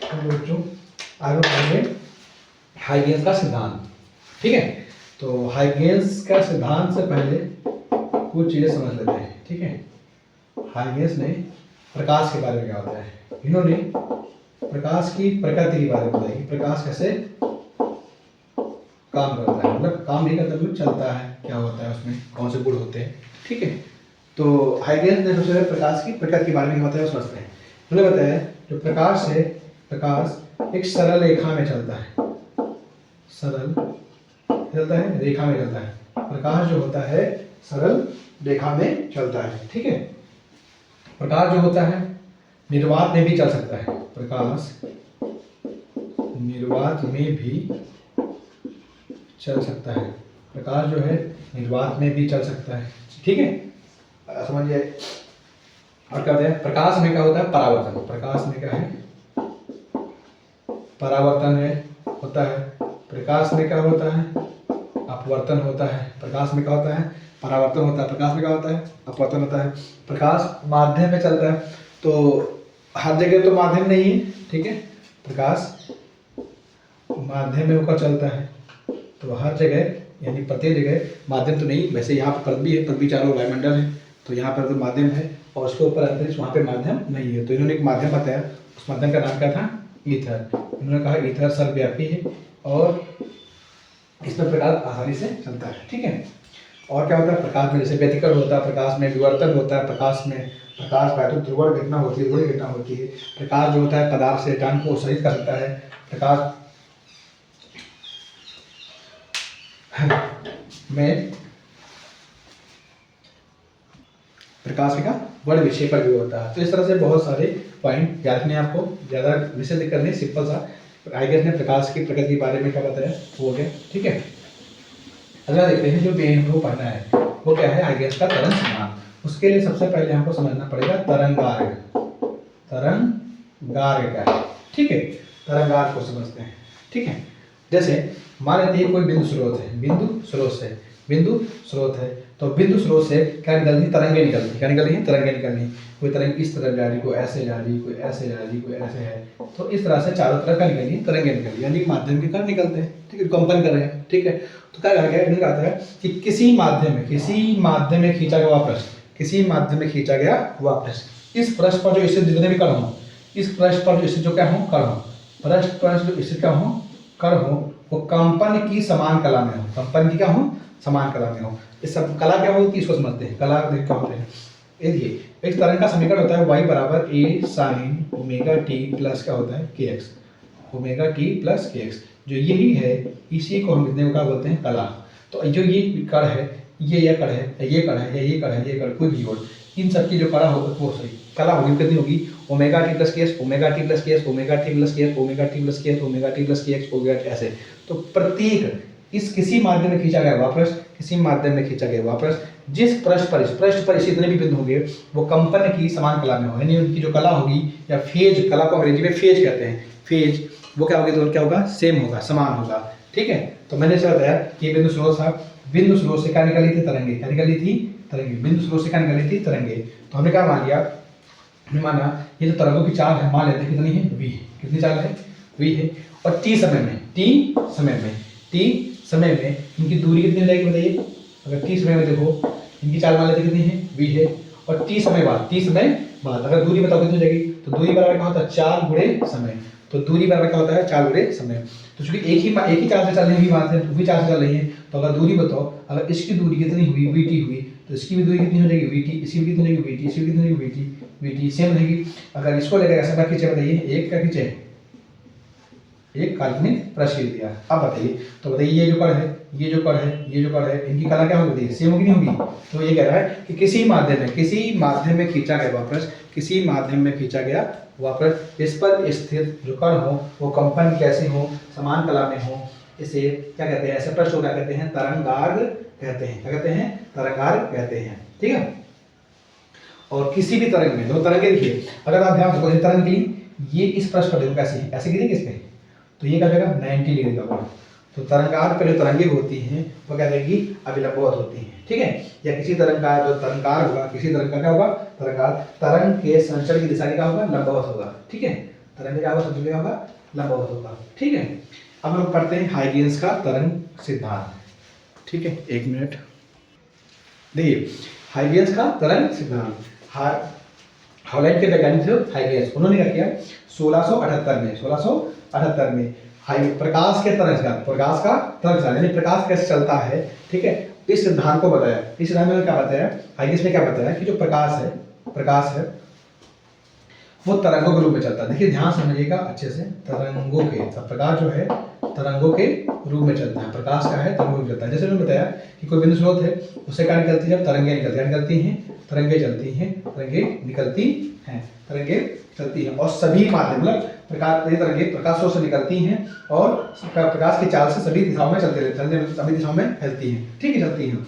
तो बच्चों आगे बढ़ेंगे हाइगेंस का सिद्धांत। ठीक है, तो हाइगेंस का सिद्धांत से पहले कुछ चीज़ें समझ लेते हैं। ठीक है, हाइगेंस ने प्रकाश के बारे में क्या होता है, इन्होंने प्रकाश की प्रकृति के बारे में बताया कि प्रकाश कैसे काम करता है, मतलब काम नहीं करता मतलब चलता है, क्या होता है उसमें, कौन से गुण होते हैं। ठीक है, तो हाइगेंस ने सबसे पहले प्रकाश की प्रकृति के बारे में क्या बताया वो समझते हैं। उन्होंने बताया जो प्रकाश है, प्रकाश एक सरल रेखा में चलता है, सरल चलता है, रेखा में चलता है। प्रकाश जो होता है सरल रेखा में चलता है। ठीक है, प्रकाश जो होता है निर्वात में भी चल सकता है, प्रकाश निर्वात में भी चल सकता है, प्रकाश जो है निर्वात में भी चल सकता है। ठीक है, समझिए। और क्या होता है, प्रकाश में क्या होता है परावर्तन, प्रकाश में क्या है परावर्तन है होता है, प्रकाश में क्या होता है अपवर्तन होता है, प्रकाश में क्या होता है परावर्तन होता है, प्रकाश में क्या होता है अपवर्तन होता है। प्रकाश माध्यम में चलता है, तो हर जगह तो माध्यम नहीं है। ठीक है, प्रकाश माध्यम में होकर चलता है, तो हर जगह यानी प्रत्येक जगह माध्यम तो नहीं, वैसे यहाँ पर पृथ्वी है, पृथ्वी चारों वायुमंडल है, तो यहाँ पर तो माध्यम है, और उसके ऊपर अंतरिक्ष वहाँ पे माध्यम नहीं है। तो इन्होंने एक माध्यम बताया, उस माध्यम का नाम क्या था ईथर। इन्होंने कहा ईथर सर्वव्यापी है और इसमें प्रकाश आसानी से चलता है। ठीक है, और क्या होता है प्रकाश में जैसे व्यतिकरण होता है, प्रकाश में विवर्तन होता है, प्रकाश में प्रकाश वैद्युत ध्रुवण घटना होती है, ध्रुवण घटना होती है। प्रकाश जो होता है पदार्थ से इलेक्ट्रॉन को उत्सर्जित कर सकता है, प्रकाश में प्रकाश का वर्ड विषय पर भी होता है। तो इस तरह से बहुत सारे पॉइंट याद रखने, आपको ज़्यादा विषय करने, सिंपल सा हाइगेंस ने प्रकाश की प्रकृति के बारे में क्या बताया हो गया। ठीक है, अगला देखते हैं जो मेन हमको पढ़ना है वो क्या है हाइगेंस का तरंग सिद्धांत। उसके लिए सबसे पहले हमको समझना पड़ेगा तरंगार्ग, तरंगार्ग क्या है। ठीक है, तरंगार्ग को समझते हैं। ठीक है, जैसे मान लेते हैं कोई बिंदु स्रोत है, बिंदु स्रोत है, तो बिंदु स्रोत से क्या निकलती तरंगे निकलती, क्या निकल रही है तरंगे निकल रही। कोई तरंग इस तरफ जा रही, कोई ऐसे जा रही, कोई ऐसे जा रही, कोई ऐसे है, तो इस तरह से चारों तरफ क्या निकल रही तरंगे निकल रही, यानी माध्यम के कण निकलते हैं। ठीक है, कंपन कर रहे हैं। ठीक है, तो क्या कहा है कि किसी माध्यम में खींचा गया पृष्ठ, किसी माध्यम में खींचा गया वह पृष्ठ, इस पृष्ठ पर जो स्थित जितने भी कण हो, इस पृष्ठ पर जो स्थित जो क्या हो कण हो, पृष्ठ पर जो स्थित क्या हो कण हो, वो कंपन की समान कला में हो, कंपन की क्या हो समान कला में हो। इस सब कला क्या होती है इसको समझते हैं, कला क्या होते हैं। देखिए एक तरंग का समीकरण होता है y बराबर a sine omega T plus क्या होता है kx, omega T plus kx, जो यही है इसी को हम कितने का बोलते हैं कला। तो जो ये कण है, ये कण है, ये कण है, ये कण है, ये कण कोई भी हो, इन सब की जो कला होगी वो सही कला होगी कितनी होगी omega T plus KX, omega T plus KX, omega T plus KX, omega T plus KX, omega T plus KX, omega ऐसे। तो प्रत्येक इस किसी माध्यम में खींचा गया हुआ पृष्ठ, किसी माध्यम में खींचा गया हुआ पृष्ठ, जिस पृष्ठ पर इस जितने भी बिंदु होंगे वो कंपन की समान कला में हो, यानी उनकी जो कला होगी या फेज, कला को अंग्रेजी में फेज कहते हैं, फेज वो क्या होगी तो क्या होगा सेम होगा, समान होगा। ठीक है, तो मैंने इसे बताया कि बिंदु स्रोत था, बिंदु स्रोत से क्या निकली थी तरंगे, क्या निकली थी तरंगे, बिंदु स्रोत से क्या निकली थी तरंगे। तो हमने क्या मान लिया, हमने माना ये जो तरंगों की चाल है मान लेते हैं कितनी है v, कितनी चाल है v है, और t समय में इनकी दूरी कितनी हो जाएगी बताइए। अगर t समय में देखो इनकी चाल मान लेते कितनी है v है, और t समय बाद अगर दूरी बताओ कितनी हो जाएगी, तो दूरी बराबर क्या होता है 4 गुणे समय, तो दूरी बराबर क्या होता है 4 गुणे समय। तो चूंकि एक ही चाल से चल रही है, भी चाल से चल रही है, तो अगर दूरी बताओ, अगर इसकी दूरी कितनी हुई vt हुई, तो इसकी भी दूरी कितनी हो जाएगी vt, इसकी भी कितनी हो जाएगी vt, इसकी भी कितनी हो जाएगी vt सेम रहेगी। अगर इसको लेकर ऐसा क्या खींचे बताइए, एक क्या खींचे, एक काल्पनिक पृष्ठ खींच दिया। अब बताइए, तो बताइए ये जो कण है, ये जो कण है, ये जो कण है, इनकी कला क्या होगी सेम होगी नहीं होगी। तो ये कह रहा है कि किसी माध्यम में खींचा गया वह पृष्ठ, किसी माध्यम में खींचा गया वह पृष्ठ, इस पर स्थित जो कण हो वो कंपन कैसे हो समान कला में हो, इसे क्या कहते हैं, ऐसे पृष्ठ को क्या कहते हैं तरंगार्ग कहते हैं, क्या कहते हैं तरंगार्ग कहते हैं। ठीक है, और किसी भी तरंग में दो तरंगे देखिए, अगर आप ध्यान से तरंग गिरी, ये इस पृष्ठ पर देखो कैसे ऐसे गिरेगी इस पे, तो ये क्या जाएगा 90 डिग्री का कोण। तो तरंगार्ग पे जो तरंगे होती हैं वो क्या रहेगी अभिलंबवत होती हैं। ठीक है, या किसी तरंग का जो तरंगार्ग होगा, किसी तरंग का क्या होगा तरंगार्ग, तरंग के संचरण की दिशा क्या होगा लंबवत होगा। ठीक है, तरंग क्या होगा, संतुलन क्या होगा, लंबवत होगा। ठीक है, अब हम पढ़ते हैं हाइगेंस का तरंग सिद्धांत। ठीक है, एक मिनट। देखिए हाइगेंस का तरंग सिद्धांत, हॉलैंड के वैज्ञानिक थे हाइगेंस, उन्होंने क्या किया 1678 में प्रकाश के तरंग सिद्धांत, प्रकाश का तरंग सिद्धांत यानी प्रकाश कैसे चलता है, ठीक है, इस सिद्धांत को बताया। इस सिद्धांत में क्या बताया, हाइगेंस ने क्या बताया कि जो प्रकाश है वो तरंगों के रूप में चलता है। देखिए ध्यान समझिएगा अच्छे से, तरंगों के, प्रकाश जो है तरंगों के रूप में चलता है, प्रकाश का है तरंगों में चलता है। जैसे मैंने बताया कि कोई बिंदु स्रोत है, उससे क्या निकलती है, जब तरंगे निकलती हैं, तरंगे चलती हैं, तरंगे निकलती हैं, तरंगे चलती हैं, और सभी माध्यम मतलब प्रकाश, ये तरंगे प्रकाश स्रोत से निकलती हैं और प्रकाश की चाल से सभी दिशाओं में सभी दिशाओं में फैलती हैं। ठीक है, चलती हैं।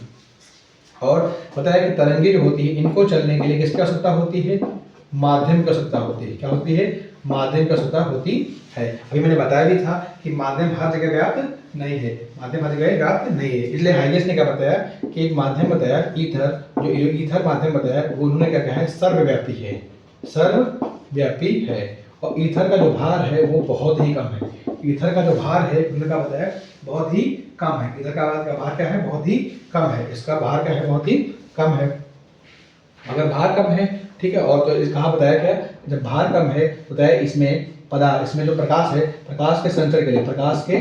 और बताया कि तरंगे जो होती है इनको चलने के लिए किसकी आवश्यकता होती है, माध्यम की आवश्यकता होती है। क्या होती है, माध्यम की आवश्यकता होती है। अभी मैंने बताया भी था कि माध्यम हर जगह व्याप्त नहीं है, माध्यम हर जगह व्याप्त नहीं है। इसलिए हाइगेंस ने क्या बताया कि एक माध्यम बताया ईथर, जो ईथर माध्यम बताया वो उन्होंने क्या कहा है, सर्वव्यापी है, सर्वव्यापी है। और ईथर का जो भार है वो बहुत ही कम है। ईथर का जो भार है उन्होंने क्या बताया, बहुत ही कम है। ईथर का भार क्या है, बहुत ही कम है। इसका भार क्या है, बहुत ही कम है। अगर भार कम है, ठीक है, और तो इस कहाँ बताया क्या, जब भार कम है तो बताया इसमें जो प्रकाश है, प्रकाश के संचरण के लिए, प्रकाश के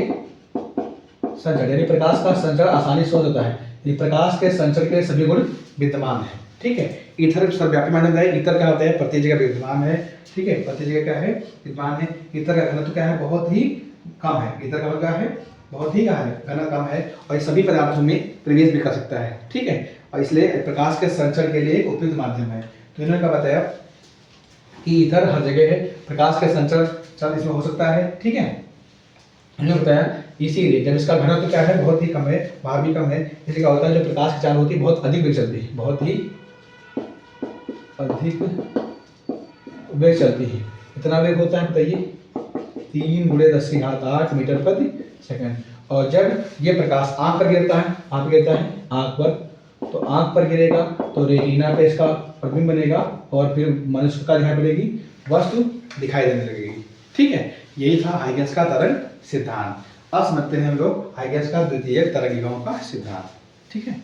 संचरण यानी प्रकाश का संचरण आसानी से हो जाता है, यानी प्रकाश के संचरण के सभी गुण विद्यमान है। ठीक है, ईथर सर्वव्यापी माना जाता है। ईथर क्या होता है, प्रति जगह विद्यमान है। ठीक है, प्रति जगह क्या है, विद्यमान है। ईथर का घनत्व क्या है, बहुत ही कम है। ईथर का क्या है, बहुत ही घनत्व कम है, और ये सभी पदार्थों में प्रवेश भी कर सकता है। ठीक है, और इसलिए प्रकाश के संचरण के लिए एक उपयुक्त माध्यम है। तो इन्होंने क्या बताया कि ईथर हर जगह है, प्रकाश के संचरण इसमें हो सकता है। ठीक है, इन्होंने बताया इसीलिए जब इसका घनत्व क्या है, बहुत ही कम है, भार भी कम है, इसलिए क्या होता है, जो प्रकाश की चाल होती है बहुत अधिक वेग चलती है, बहुत ही अधिक वेग चलती है। कितना वेग होता है बताइए, 3 × 10⁸ मीटर प्रति सेकंड। और जब ये प्रकाश आंख पर गिरता है, आंख पर, तो आंख पर गिरेगा तो रेटिना पे इसका प्रतिबिंब बनेगा, और फिर मनुष्य का दिखाई पड़ेगी, वस्तु दिखाई देने लगेगी। ठीक है, यही था हाइगेंस का तरंग सिद्धांत। अब समझते हैं हम लोग हाइगेंस का द्वितीयक तरंगिकाओं का सिद्धांत। ठीक है।